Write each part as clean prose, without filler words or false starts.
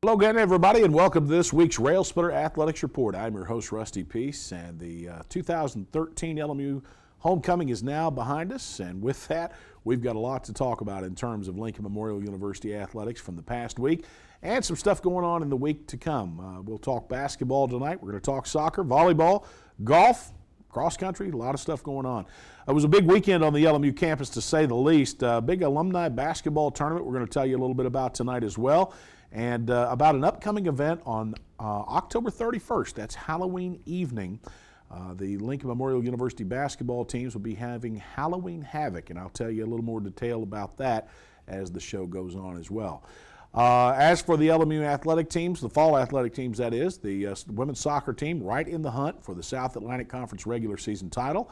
Hello again, everybody, and welcome to this week's Railsplitter Athletics Report. I'm your host, Rusty Peace, and the 2013 LMU homecoming is now behind us, and with that, we've got a lot to talk about in terms of Lincoln Memorial University athletics from the past week and some stuff going on in the week to come. We'll talk basketball tonight. We're going to talk soccer, volleyball, golf, cross country, a lot of stuff going on. It was a big weekend on the LMU campus, to say the least. Big alumni basketball tournament we're going to tell you a little bit about tonight as well, and about an upcoming event on October 31st. That's Halloween evening. The Lincoln Memorial University basketball teams will be having Halloween Havoc, and I'll tell you a little more detail about that as the show goes on as well. As for the LMU athletic teams, the fall athletic teams that is, the women's soccer team right in the hunt for the South Atlantic Conference regular season title.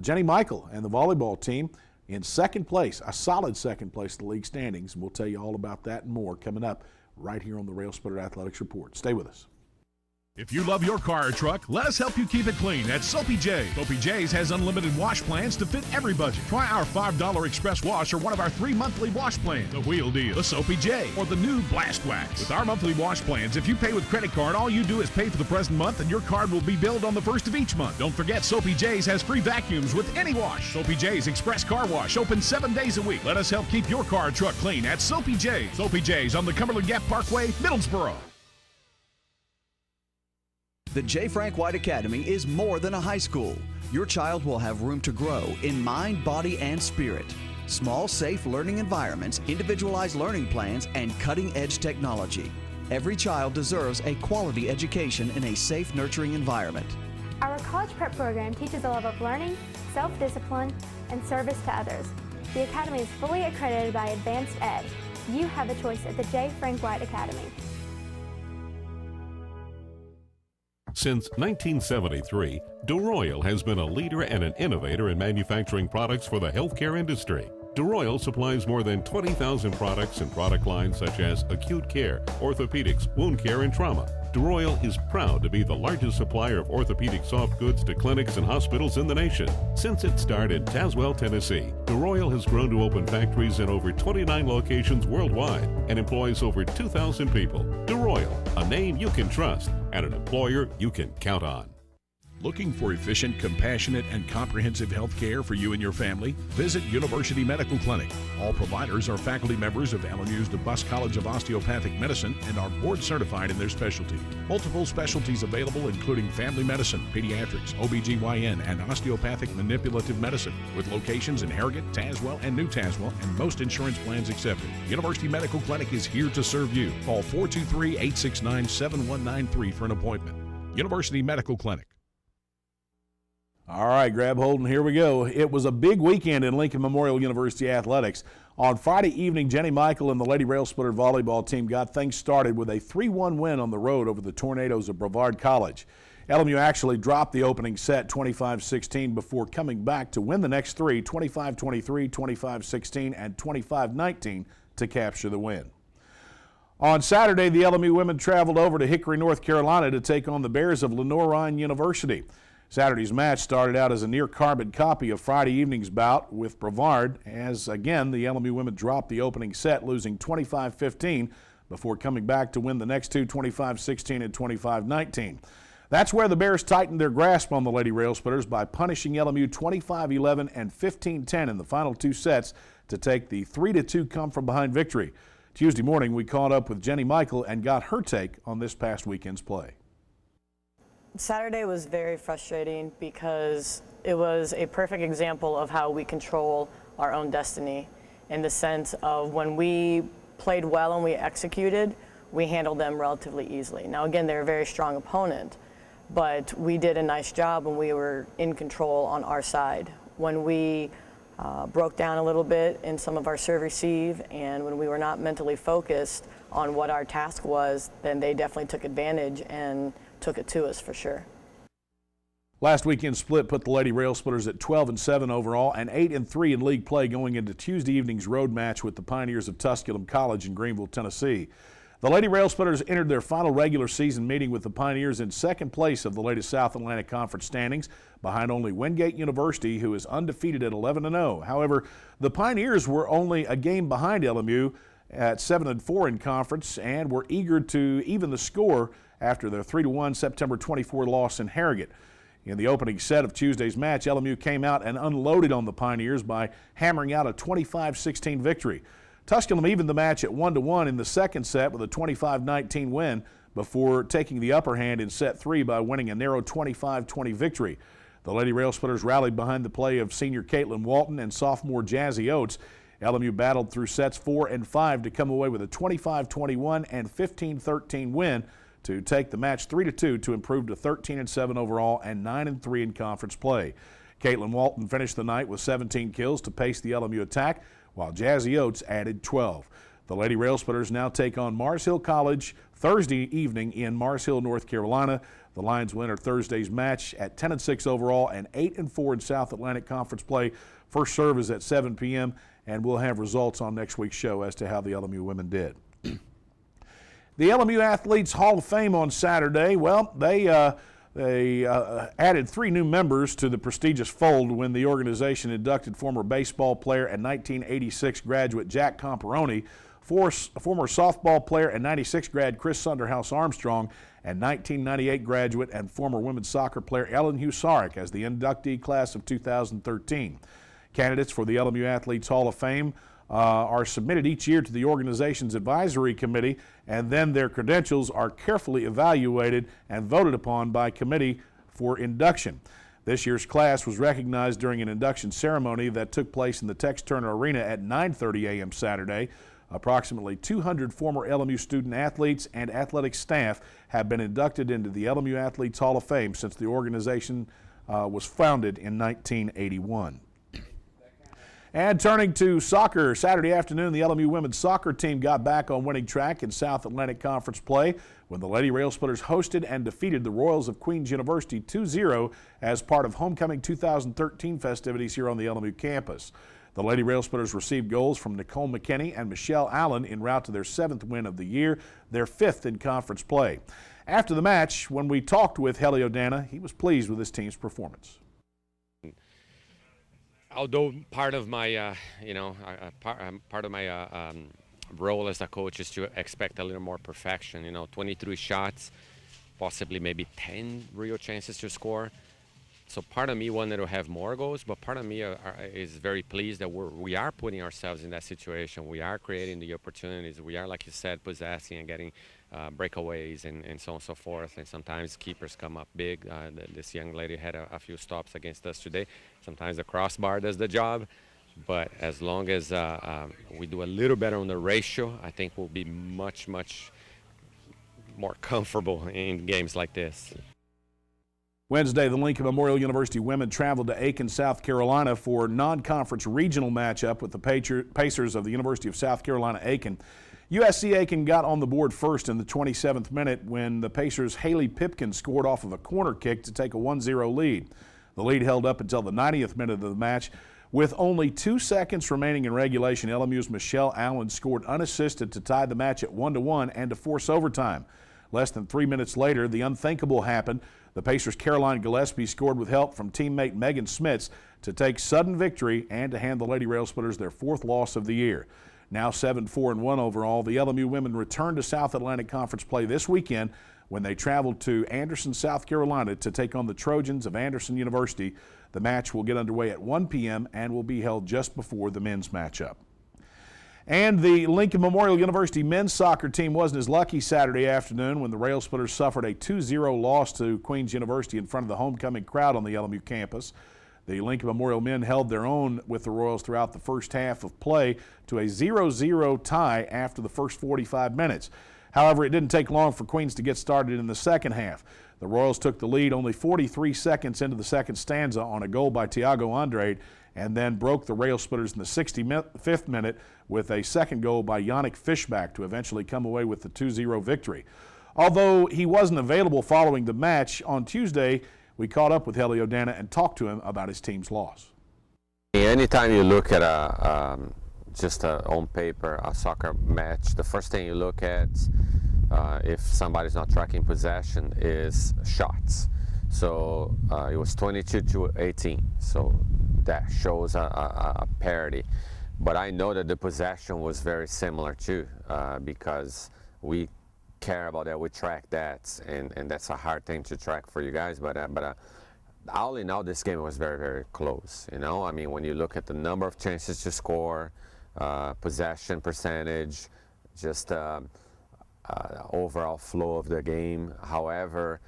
Jenny Michael and the volleyball team in second place, a solid second place in the league standings. And we'll tell you all about that and more coming up right here on the Railsplitter Athletics Report. Stay with us. If you love your car or truck, let us help you keep it clean at Soapy J's. Soapy J's has unlimited wash plans to fit every budget. Try our $5 express wash or one of our 3 monthly wash plans. The Wheel Deal, the Soapy J, or the new Blast Wax. With our monthly wash plans, if you pay with credit card, all you do is pay for the present month and your card will be billed on the first of each month. Don't forget, Soapy J's has free vacuums with any wash. Soapy J's Express Car Wash, open 7 days a week. Let us help keep your car or truck clean at Soapy J's. Soapy J's on the Cumberland Gap Parkway, Middlesboro. The J. Frank White Academy is more than a high school. Your child will have room to grow in mind, body, and spirit. Small, safe learning environments, individualized learning plans, and cutting-edge technology. Every child deserves a quality education in a safe, nurturing environment. Our college prep program teaches a love of learning, self-discipline, and service to others. The Academy is fully accredited by Advanced Ed. You have a choice at the J. Frank White Academy. Since 1973, DeRoyal has been a leader and an innovator in manufacturing products for the healthcare industry. DeRoyal supplies more than 20,000 products and product lines such as acute care, orthopedics, wound care, and trauma. DeRoyal is proud to be the largest supplier of orthopedic soft goods to clinics and hospitals in the nation. Since its start in Tazewell, Tennessee, DeRoyal has grown to open factories in over 29 locations worldwide and employs over 2,000 people. DeRoyal, a name you can trust and an employer you can count on. Looking for efficient, compassionate, and comprehensive health care for you and your family? Visit University Medical Clinic. All providers are faculty members of LMU's DeBus College of Osteopathic Medicine and are board certified in their specialty. Multiple specialties available including family medicine, pediatrics, OBGYN, and osteopathic manipulative medicine, with locations in Harrogate, Tazewell, and New Tazewell, and most insurance plans accepted. University Medical Clinic is here to serve you. Call 423-869-7193 for an appointment. University Medical Clinic. All right, grab hold and here we go. It was a big weekend in Lincoln Memorial University athletics. On Friday evening, Jenny Michael and the Lady Railsplitter volleyball team got things started with a 3-1 win on the road over the Tornadoes of Brevard College. LMU actually dropped the opening set 25-16 before coming back to win the next three, 25-23, 25-16, and 25-19 to capture the win. On Saturday, the LMU women traveled over to Hickory, North Carolina to take on the Bears of Lenoir-Rhyne University. Saturday's match started out as a near-carbon copy of Friday evening's bout with Brevard, as again the LMU women dropped the opening set, losing 25-15 before coming back to win the next two, 25-16 and 25-19. That's where the Bears tightened their grasp on the Lady Railsplitters by punishing LMU 25-11 and 15-10 in the final two sets to take the 3-2 come-from-behind victory. Tuesday morning, we caught up with Jenny Michael and got her take on this past weekend's play. Saturday was very frustrating because it was a perfect example of how we control our own destiny, in the sense of when we played well and we executed, we handled them relatively easily. Now again, they're a very strong opponent, but we did a nice job when we were in control on our side. When we broke down a little bit in some of our serve receive, and when we were not mentally focused on what our task was, then they definitely took advantage and took it to us for sure. Last weekend's split put the Lady Railsplitters at 12-7 overall and 8-3 in league play going into Tuesday evening's road match with the Pioneers of Tusculum College in Greenville, Tennessee. The Lady Railsplitters entered their final regular season meeting with the Pioneers in second place of the latest South Atlantic Conference standings, behind only Wingate University, who is undefeated at 11-0. However, the Pioneers were only a game behind LMU at 7-4 in conference and were eager to even the score after their 3-1 September 24 loss in Harrogate. In the opening set of Tuesday's match, LMU came out and unloaded on the Pioneers by hammering out a 25-16 victory. Tusculum evened the match at 1-1 in the second set with a 25-19 win before taking the upper hand in set 3 by winning a narrow 25-20 victory. The Lady Railsplitters rallied behind the play of senior Caitlin Walton and sophomore Jazzy Oates. LMU battled through sets 4 and 5 to come away with a 25-21 and 15-13 win to take the match 3-2 to improve to 13-7 overall and 9-3 in conference play. Caitlin Walton finished the night with 17 kills to pace the LMU attack, while Jazzy Oates added 12. The Lady Railsplitters now take on Mars Hill College Thursday evening in Mars Hill, North Carolina. The Lions will enter Thursday's match at 10-6 overall and 8-4 in South Atlantic Conference play. First serve is at 7 p.m., and we'll have results on next week's show as to how the LMU women did. The LMU Athletes Hall of Fame on Saturday, well, they added 3 new members to the prestigious fold when the organization inducted former baseball player and 1986 graduate Jack Comparoni, former softball player and 96 grad Chris Sunderhouse Armstrong, and 1998 graduate and former women's soccer player Ellen Husarek as the inductee class of 2013. Candidates for the LMU Athletes Hall of Fame are submitted each year to the organization's advisory committee, and then their credentials are carefully evaluated and voted upon by committee for induction. This year's class was recognized during an induction ceremony that took place in the Tex Turner Arena at 9:30 a.m. Saturday. Approximately 200 former LMU student athletes and athletic staff have been inducted into the LMU Athletes Hall of Fame since the organization was founded in 1981. And turning to soccer, Saturday afternoon, the LMU women's soccer team got back on winning track in South Atlantic Conference play when the Lady Railsplitters hosted and defeated the Royals of Queens University 2-0 as part of Homecoming 2013 festivities here on the LMU campus. The Lady Railsplitters received goals from Nicole McKinney and Michelle Allen en route to their 7th win of the year, their 5th in conference play. After the match, when we talked with Helio Dana, he was pleased with his team's performance. Although part of my, part of my role as a coach is to expect a little more perfection. 23 shots, possibly maybe 10 real chances to score. So part of me wanted to have more goals, but part of me is very pleased that we are putting ourselves in that situation. We are creating the opportunities. We are, like you said, possessing and getting breakaways and so on and so forth. And sometimes keepers come up big. This young lady had a few stops against us today. Sometimes the crossbar does the job. But as long as we do a little better on the ratio, I think we'll be much, much more comfortable in games like this. Wednesday, the Lincoln Memorial University women traveled to Aiken, South Carolina for a non-conference regional matchup with the Pacers of the University of South Carolina Aiken. USC Aiken got on the board first in the 27th minute when the Pacers' Haley Pipkin scored off of a corner kick to take a 1-0 lead. The lead held up until the 90th minute of the match. With only 2 seconds remaining in regulation, LMU's Michelle Allen scored unassisted to tie the match at 1-1 and to force overtime. Less than 3 minutes later, the unthinkable happened. The Pacers' Caroline Gillespie scored with help from teammate Megan Smits to take sudden victory and to hand the Lady Railsplitters their 4th loss of the year. Now 7-4-1 overall, the LMU women return to South Atlantic Conference play this weekend when they travel to Anderson, South Carolina to take on the Trojans of Anderson University. The match will get underway at 1 p.m. and will be held just before the men's matchup. And the Lincoln Memorial University men's soccer team wasn't as lucky Saturday afternoon when the Railsplitters suffered a 2-0 loss to Queens University in front of the homecoming crowd on the LMU campus. The Lincoln Memorial men held their own with the Royals throughout the first half of play to a 0-0 tie after the first 45 minutes. However, it didn't take long for Queens to get started in the second half. The Royals took the lead only 43 seconds into the second stanza on a goal by Tiago Andrade, and then broke the Railsplitters in the 65th minute with a second goal by Yannick Fishback to eventually come away with the 2-0 victory. Although he wasn't available following the match, on Tuesday we caught up with Helio Dana and talked to him about his team's loss. Anytime you look at just on paper a soccer match, the first thing you look at if somebody's not tracking possession is shots. So it was 22-18, so that shows a parity. But I know that the possession was very similar too, because we care about that, we track that, and that's a hard thing to track for you guys. But all in all, this game was very, very close. You know, I mean, when you look at the number of chances to score, possession percentage, just overall flow of the game. However,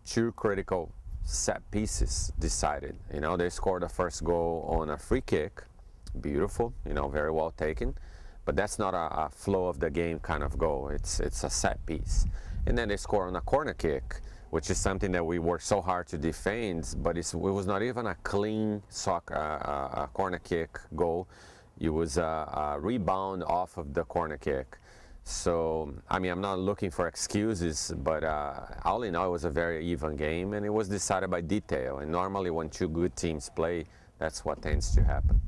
two critical set pieces decided. You know, they scored the first goal on a free kick, beautiful, you know, very well taken, but that's not a flow of the game kind of goal. It's a set piece. And then they score on a corner kick, which is something that we worked so hard to defend, but it was not even a clean corner kick goal. It was a rebound off of the corner kick. So, I mean, I'm not looking for excuses, but all in all, it was a very even game, and it was decided by detail. And normally when two good teams play, that's what tends to happen.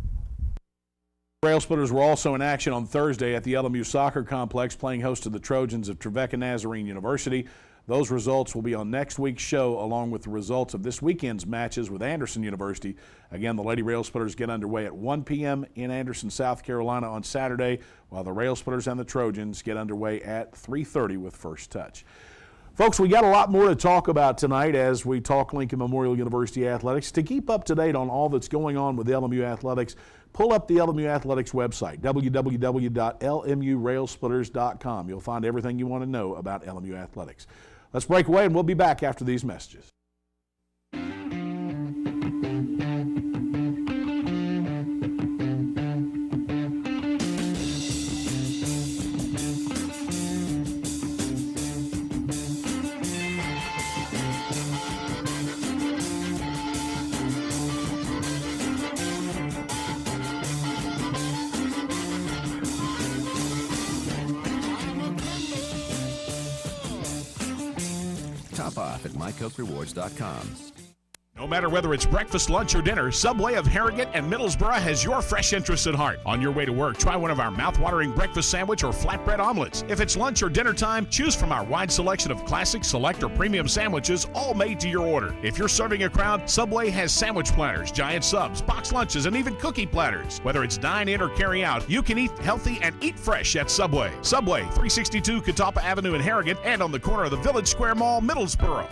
Railsplitters were also in action on Thursday at the LMU Soccer Complex, playing host to the Trojans of Trevecca Nazarene University. Those results will be on next week's show, along with the results of this weekend's matches with Anderson University. Again, the Lady Railsplitters get underway at 1 p.m. in Anderson, South Carolina on Saturday, while the Railsplitters and the Trojans get underway at 3:30 with First Touch. Folks, we got a lot more to talk about tonight as we talk Lincoln Memorial University athletics. To keep up to date on all that's going on with LMU athletics, pull up the LMU Athletics website, www.lmurailsplitters.com. You'll find everything you want to know about LMU athletics. Let's break away, and we'll be back after these messages. Top off at mycokerewards.com. No matter whether it's breakfast, lunch, or dinner, Subway of Harrogate and Middlesboro has your fresh interests at heart. On your way to work, try one of our mouth-watering breakfast sandwich or flatbread omelets. If it's lunch or dinner time, choose from our wide selection of classic, select, or premium sandwiches, all made to your order. If you're serving a crowd, Subway has sandwich platters, giant subs, box lunches, and even cookie platters. Whether it's dine in or carry out, you can eat healthy and eat fresh at Subway. Subway, 362 Catawba Avenue in Harrogate and on the corner of the Village Square Mall, Middlesboro.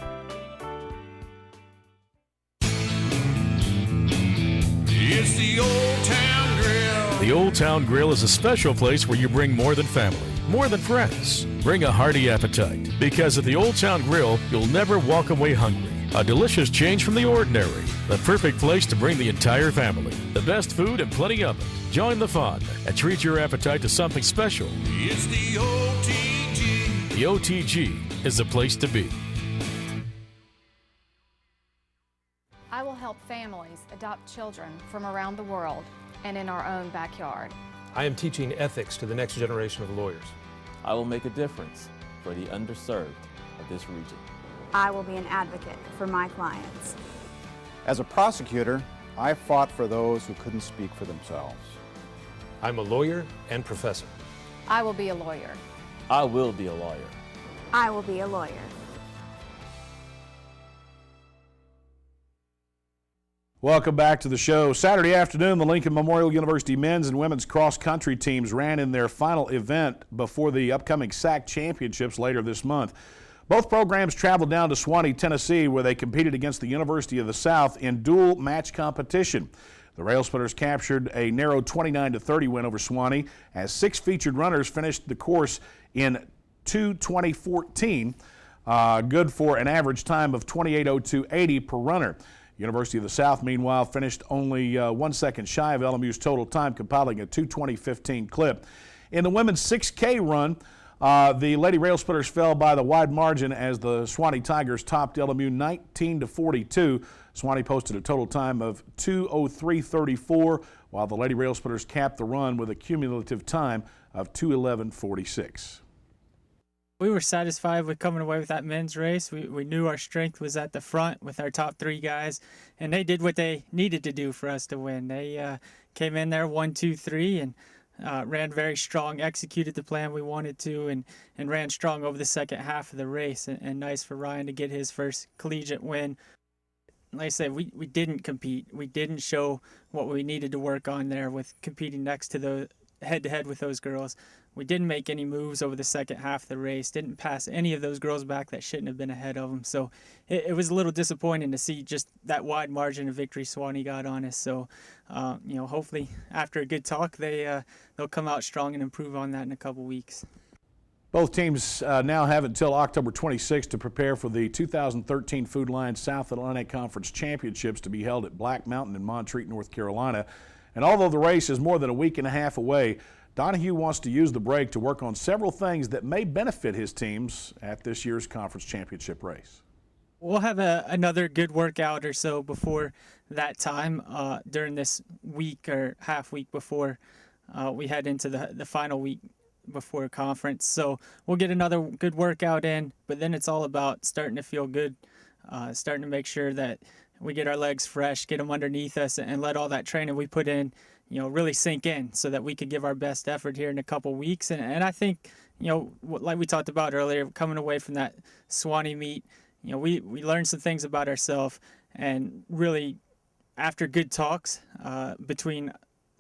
It's the Old Town Grill. The Old Town Grill is a special place where you bring more than family, more than friends. Bring a hearty appetite, because at the Old Town Grill, you'll never walk away hungry. A delicious change from the ordinary. The perfect place to bring the entire family. The best food and plenty of it. Join the fun and treat your appetite to something special. It's the OTG. The OTG is the place to be. I will help families adopt children from around the world and in our own backyard. I am teaching ethics to the next generation of lawyers. I will make a difference for the underserved of this region. I will be an advocate for my clients. As a prosecutor, I fought for those who couldn't speak for themselves. I'm a lawyer and professor. I will be a lawyer. I will be a lawyer. I will be a lawyer. Welcome back to the show. Saturday afternoon, the Lincoln Memorial University men's and women's cross-country teams ran in their final event before the upcoming SAC championships later this month. Both programs traveled down to Suwanee, Tennessee, where they competed against the University of the South in dual match competition. The Railsplitters captured a narrow 29-30 win over Suwanee as 6 featured runners finished the course in 2:20:14, good for an average time of 28:02.80 per runner. University of the South, meanwhile, finished only 1 second shy of LMU's total time, compiling a 2:20:15 clip. In the women's 6K run, the Lady Railsplitters fell by the wide margin as the Suwanee Tigers topped LMU 19-42. Suwanee posted a total time of 2:03:34, while the Lady Railsplitters capped the run with a cumulative time of 2:11:46. We were satisfied with coming away with that men's race. We knew our strength was at the front with our top 3 guys, and they did what they needed to do for us to win. They came in there 1, 2, 3 and ran very strong, executed the plan we wanted to, and ran strong over the second half of the race. And nice for Ryan to get his first collegiate win. like I said, we didn't compete. We didn't show what we needed to work on there with competing next to the head-to-head with those girls. We didn't make any moves over the second half of the race, didn't pass any of those girls back that shouldn't have been ahead of them. So it was a little disappointing to see just that wide margin of victory Swanee got on us. So, hopefully after a good talk, they'll come out strong and improve on that in a couple weeks. Both teams now have until October 26th to prepare for the 2013 Food Lion South Atlantic Conference Championships to be held at Black Mountain in Montreat, North Carolina. And although the race is more than a week and a half away, Donahue wants to use the break to work on several things that may benefit his teams at this year's conference championship race. We'll have another good workout or so before that time during this week or half week before we head into the final week before conference. So we'll get another good workout in, but then it's all about starting to feel good, starting to make sure that we get our legs fresh, get them underneath us, and let all that training we put in, really sink in so that we could give our best effort here in a couple weeks. And I think, like we talked about earlier, coming away from that Swanee meet, we learned some things about ourselves, and really after good talks between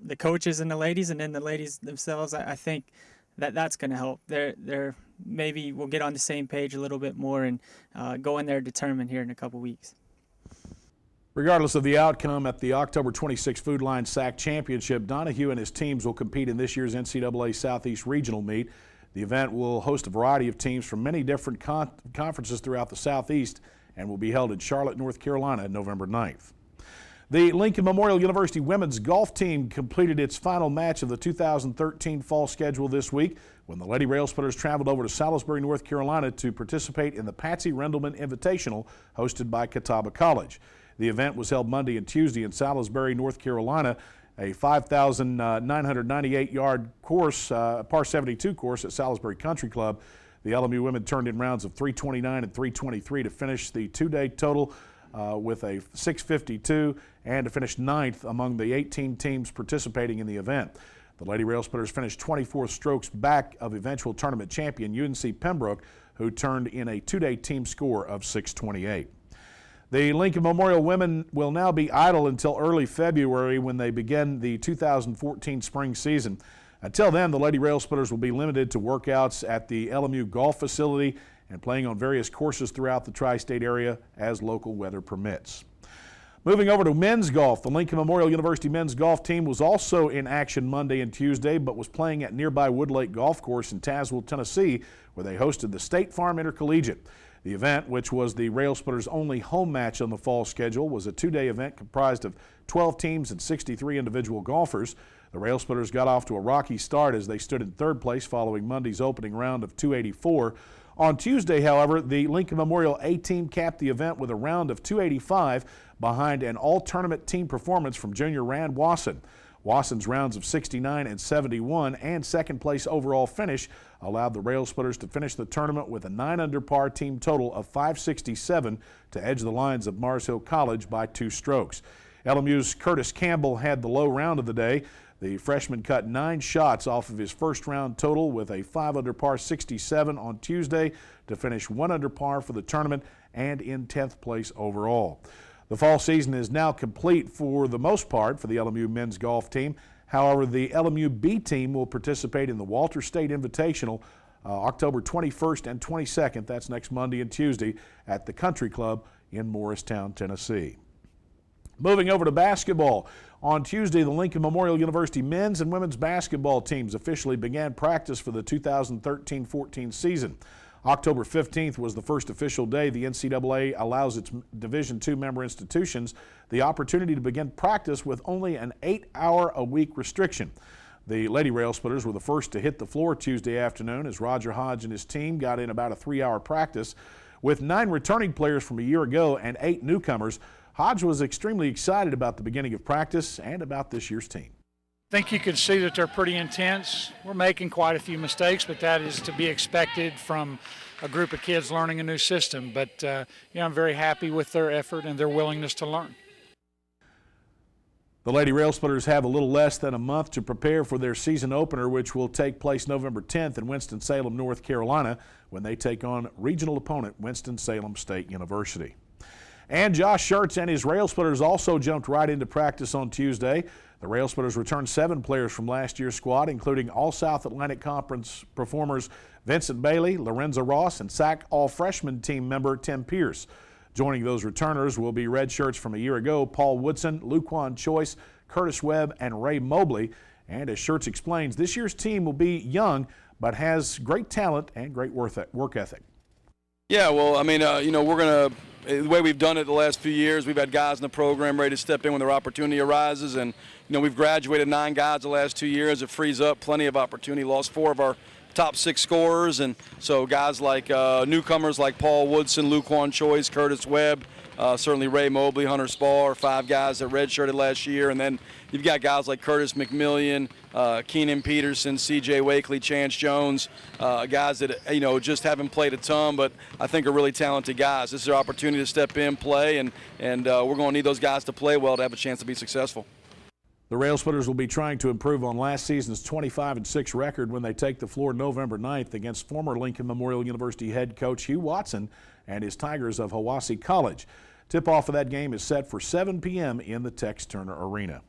the coaches and the ladies, and then the ladies themselves, I think that's going to help. They're maybe we'll get on the same page a little bit more and go in there determined here in a couple weeks. Regardless of the outcome at the October 26 Food Lion SAC Championship, Donahue and his teams will compete in this year's NCAA Southeast Regional Meet. The event will host a variety of teams from many different conferences throughout the Southeast and will be held in Charlotte, North Carolina, November 9th. The Lincoln Memorial University women's golf team completed its final match of the 2013 fall schedule this week when the Lady Railsplitters traveled over to Salisbury, North Carolina to participate in the Patsy Rendleman Invitational hosted by Catawba College. The event was held Monday and Tuesday in Salisbury, North Carolina, a 5,998-yard course, par 72 course at Salisbury Country Club. The LMU women turned in rounds of 329 and 323 to finish the two-day total with a 652 and to finish ninth among the 18 teams participating in the event. The Lady Railsplitters finished 24 strokes back of eventual tournament champion UNC Pembroke, who turned in a two-day team score of 628. The Lincoln Memorial women will now be idle until early February when they begin the 2014 spring season. Until then, the Lady Railsplitters will be limited to workouts at the LMU golf facility and playing on various courses throughout the tri-state area as local weather permits. Moving over to men's golf, the Lincoln Memorial University men's golf team was also in action Monday and Tuesday, but was playing at nearby Wood Lake Golf Course in Tazewell, Tennessee, where they hosted the State Farm Intercollegiate. The event, which was the Railsplitters' only home match on the fall schedule, was a two-day event comprised of 12 teams and 63 individual golfers. The Railsplitters got off to a rocky start as they stood in third place following Monday's opening round of 284. On Tuesday, however, the Lincoln Memorial A team capped the event with a round of 285 behind an all-tournament team performance from junior Rand Wasson. Wasson's rounds of 69 and 71 and second place overall finish allowed the Railsplitters to finish the tournament with a 9-under par team total of 567 to edge the lines of Mars Hill College by 2 strokes. LMU's Curtis Campbell had the low round of the day. The freshman cut 9 shots off of his first round total with a 5-under par 67 on Tuesday to finish 1 under par for the tournament and in 10th place overall. The fall season is now complete for the most part for the LMU men's golf team. However, the LMU B team will participate in the Walter State Invitational October 21st and 22nd. That's next Monday and Tuesday at the Country Club in Morristown, Tennessee. Moving over to basketball. On Tuesday, the Lincoln Memorial University men's and women's basketball teams officially began practice for the 2013-14 season. October 15th was the first official day the NCAA allows its Division II member institutions the opportunity to begin practice with only an 8-hour-a-week restriction. The Lady Railsplitters were the first to hit the floor Tuesday afternoon as Roger Hodge and his team got in about a 3-hour practice. With 9 returning players from a year ago and 8 newcomers, Hodge was extremely excited about the beginning of practice and about this year's team. I think you can see that they're pretty intense. We're making quite a few mistakes, but that is to be expected from a group of kids learning a new system. But I'm very happy with their effort and their willingness to learn. The Lady Railsplitters have a little less than a month to prepare for their season opener, which will take place November 10th in Winston-Salem, North Carolina, when they take on regional opponent Winston-Salem State University. And Josh Schertz and his Railsplitters also jumped right into practice on Tuesday. The Railsplitters returned 7 players from last year's squad, including All-South Atlantic Conference performers Vincent Bailey, Lorenzo Ross, and SAC All-Freshman team member Tim Pierce. Joining those returners will be redshirts from a year ago, Paul Woodson, Luquan Choice, Curtis Webb, and Ray Mobley. And as Schertz explains, this year's team will be young but has great talent and great work ethic. Yeah, well, I mean, we're going to, the way we've done it the last few years, we've had guys in the program ready to step in when their opportunity arises. And, we've graduated 9 guys the last 2 years. It frees up plenty of opportunity. Lost 4 of our top 6 scorers. And so guys like newcomers like Paul Woodson, Luquan Choice, Curtis Webb, certainly Ray Mobley, Hunter Spall are 5 guys that redshirted last year. And then you've got guys like Curtis McMillian, Keenan Peterson, C.J. Wakely, Chance Jones, guys that, just haven't played a ton, but I think are really talented guys. This is their opportunity to step in, play, and we're going to need those guys to play well to have a chance to be successful. The Railsplitters will be trying to improve on last season's 25-6 record when they take the floor November 9th against former Lincoln Memorial University head coach Hugh Watson and his Tigers of Hiwassee College. Tip-off of that game is set for 7 p.m. in the Tex Turner Arena.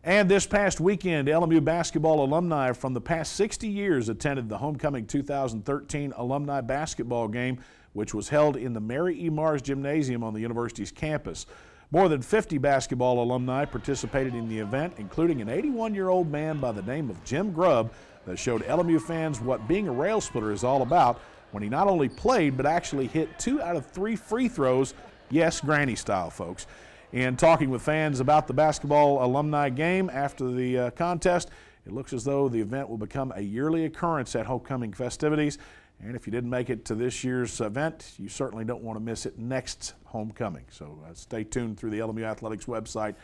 And this past weekend, LMU basketball alumni from the past 60 years attended the homecoming 2013 alumni basketball game, which was held in the Mary E. Mars Gymnasium on the university's campus. More than 50 basketball alumni participated in the event, including an 81-year-old man by the name of Jim Grubb that showed LMU fans what being a Railsplitter is all about when he not only played but actually hit 2 out of 3 free throws, yes, granny style, folks. In talking with fans about the basketball alumni game after the contest, it looks as though the event will become a yearly occurrence at homecoming festivities. And if you didn't make it to this year's event, you certainly don't want to miss it next homecoming. So stay tuned through the LMU Athletics website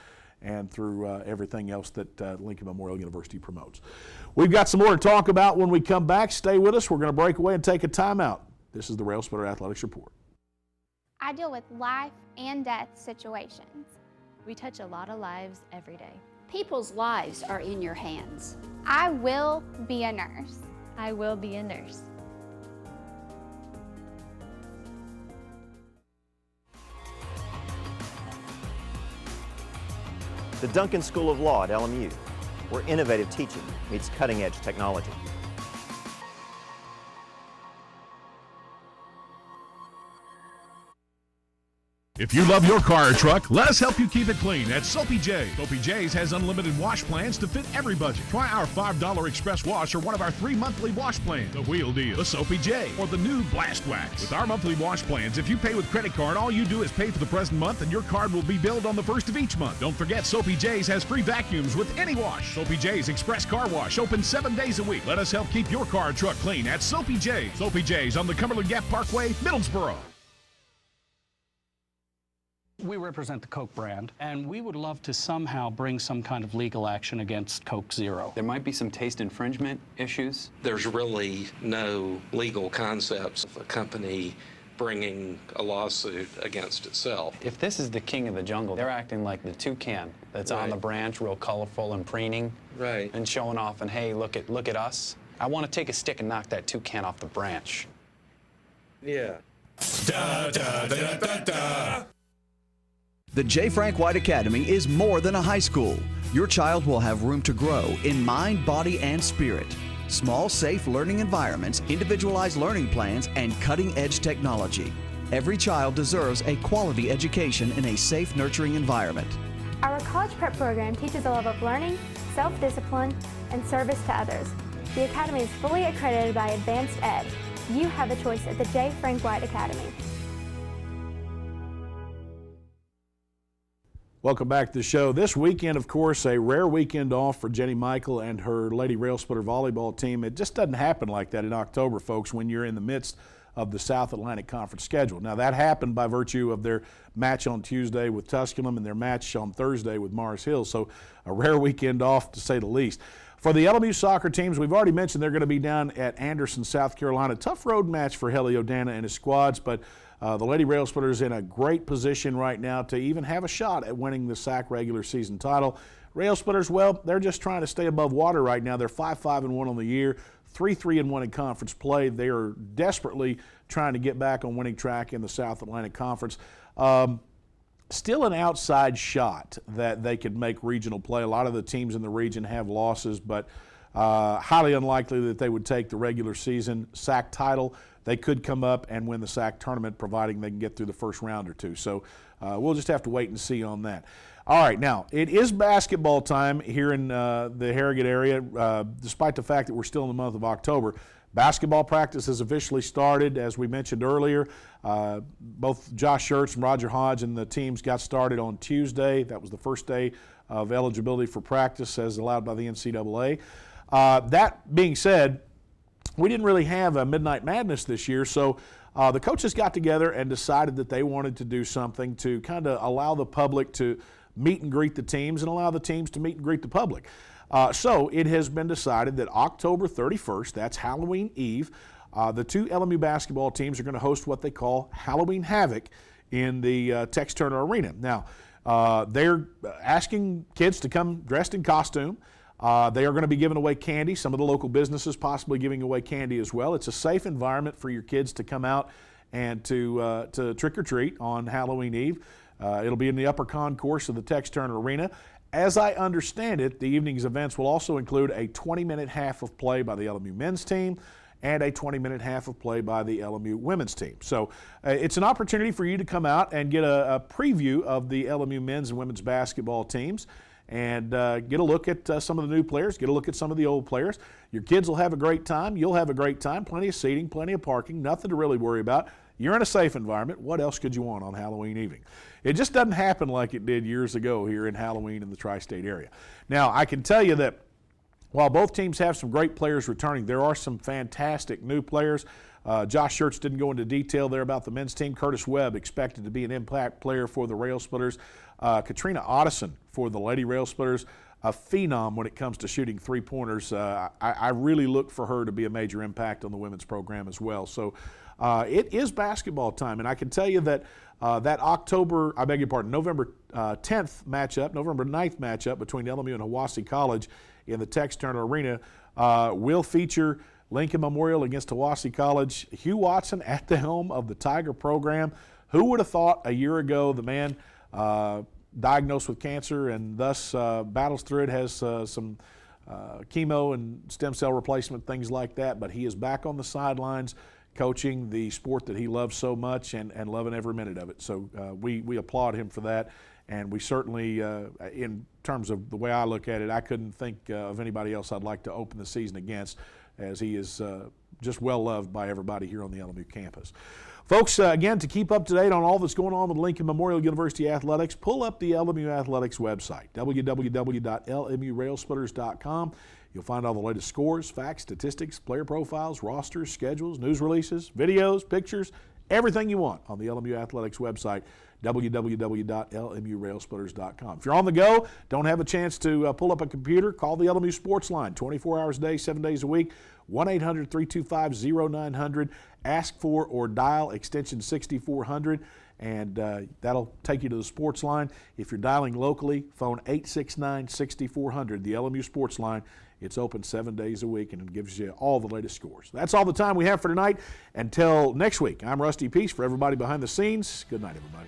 and through everything else that Lincoln Memorial University promotes. We've got some more to talk about when we come back. Stay with us. We're going to break away and take a timeout. This is the Railsplitter Athletics Report. I deal with life and death situations. We touch a lot of lives every day. People's lives are in your hands. I will be a nurse. I will be a nurse. The Duncan School of Law at LMU, where innovative teaching meets cutting-edge technology. If you love your car or truck, let us help you keep it clean at Soapy J. Soapy J's has unlimited wash plans to fit every budget. Try our $5 express wash or one of our 3 monthly wash plans. The Wheel Deal, the Soapy J, or the new Blast Wax. With our monthly wash plans, if you pay with credit card, all you do is pay for the present month and your card will be billed on the 1st of each month. Don't forget, Soapy J's has free vacuums with any wash. Soapy J's Express Car Wash, open 7 days a week. Let us help keep your car or truck clean at Soapy J. Soapy J's on the Cumberland Gap Parkway, Middlesboro. We represent the Coke brand, and we would love to somehow bring some kind of legal action against Coke Zero. There might be some taste infringement issues. There's really no legal concepts of a company bringing a lawsuit against itself. If this is the king of the jungle, they're acting like the toucan that's on the branch, real colorful and preening, and showing off, and hey, look at us. I want to take a stick and knock that toucan off the branch. Yeah. Da, da, da, da, da. The J. Frank White Academy is more than a high school. Your child will have room to grow in mind, body, and spirit. Small, safe learning environments, individualized learning plans, and cutting-edge technology. Every child deserves a quality education in a safe, nurturing environment. Our college prep program teaches a love of learning, self-discipline, and service to others. The Academy is fully accredited by Advanced Ed. You have a choice at the J. Frank White Academy. Welcome back to the show. This weekend, of course, a rare weekend off for Jenny Michael and her Lady Railsplitter volleyball team. It just doesn't happen like that in October, folks, when you're in the midst of the South Atlantic Conference schedule. Now, that happened by virtue of their match on Tuesday with Tusculum and their match on Thursday with Mars Hill, so a rare weekend off, to say the least. For the LMU soccer teams, we've already mentioned they're going to be down at Anderson, South Carolina. Tough road match for Helio Dana and his squads, but the Lady Railsplitters in a great position right now to even have a shot at winning the SAC regular season title. Railsplitters, well, they're just trying to stay above water right now. They're 5-5-1 on the year, 3-3-1 in conference play. They are desperately trying to get back on winning track in the South Atlantic Conference. still an outside shot that they could make regional play. A lot of the teams in the region have losses, but highly unlikely that they would take the regular season SAC title. They could come up and win the SAC tournament, providing they can get through the first round or two. So we'll just have to wait and see on that. All right, now, it is basketball time here in the Harrogate area, despite the fact that we're still in the month of October. Basketball practice has officially started, as we mentioned earlier. Both Josh Schertz and Roger Hodge and the teams got started on Tuesday. That was the first day of eligibility for practice as allowed by the NCAA. That being said, we didn't really have a Midnight Madness this year, so the coaches got together and decided that they wanted to do something to kind of allow the public to meet and greet the teams and allow the teams to meet and greet the public. So it has been decided that October 31st, that's Halloween Eve, the two LMU basketball teams are going to host what they call Halloween Havoc in the Tex Turner Arena. Now, they're asking kids to come dressed in costume. They are going to be giving away candy, some of the local businesses possibly giving away candy as well. It's a safe environment for your kids to come out and to trick or treat on Halloween Eve. It'll be in the upper concourse of the Tex Turner Arena. As I understand it, the evening's events will also include a 20-minute half of play by the LMU men's team and a 20-minute half of play by the LMU women's team. So it's an opportunity for you to come out and get a preview of the LMU men's and women's basketball teams and get a look at some of the new players, get a look at some of the old players. Your kids will have a great time. You'll have a great time. Plenty of seating, plenty of parking, nothing to really worry about. You're in a safe environment. What else could you want on Halloween evening? It just doesn't happen like it did years ago here in Halloween in the tri-state area. Now, I can tell you that while both teams have some great players returning, there are some fantastic new players. Josh Schertz didn't go into detail there about the men's team. Curtis Webb expected to be an impact player for the Railsplitters. Katrina Otteson for the Lady Railsplitters, a phenom when it comes to shooting three-pointers. I really look for her to be a major impact on the women's program as well. So it is basketball time, and I can tell you that that November 10th matchup, November 9th matchup between LMU and Hiwassee College in the Tex Turner Arena will feature Lincoln Memorial against Hiwassee College. Hugh Watson at the helm of the Tiger program. Who would have thought a year ago the man diagnosed with cancer and thus battles through it, has some chemo and stem cell replacement, things like that, but he is back on the sidelines coaching the sport that he loves so much and loving every minute of it. So we applaud him for that, and we certainly, in terms of the way I look at it, I couldn't think of anybody else I'd like to open the season against, as he is just well loved by everybody here on the LMU campus. Folks, again, to keep up to date on all that's going on with Lincoln Memorial University Athletics, pull up the LMU Athletics website, www.lmurailsplitters.com. You'll find all the latest scores, facts, statistics, player profiles, rosters, schedules, news releases, videos, pictures, everything you want on the LMU Athletics website, www.lmurailsplitters.com. If you're on the go, don't have a chance to pull up a computer, call the LMU Sports Line, 24 hours a day, 7 days a week, 1-800-325-0900. Ask for or dial extension 6400, and that'll take you to the sports line. If you're dialing locally, phone 869-6400, the LMU Sports Line. It's open 7 days a week, and it gives you all the latest scores. That's all the time we have for tonight. Until next week, I'm Rusty Peace. For everybody behind the scenes, good night, everybody.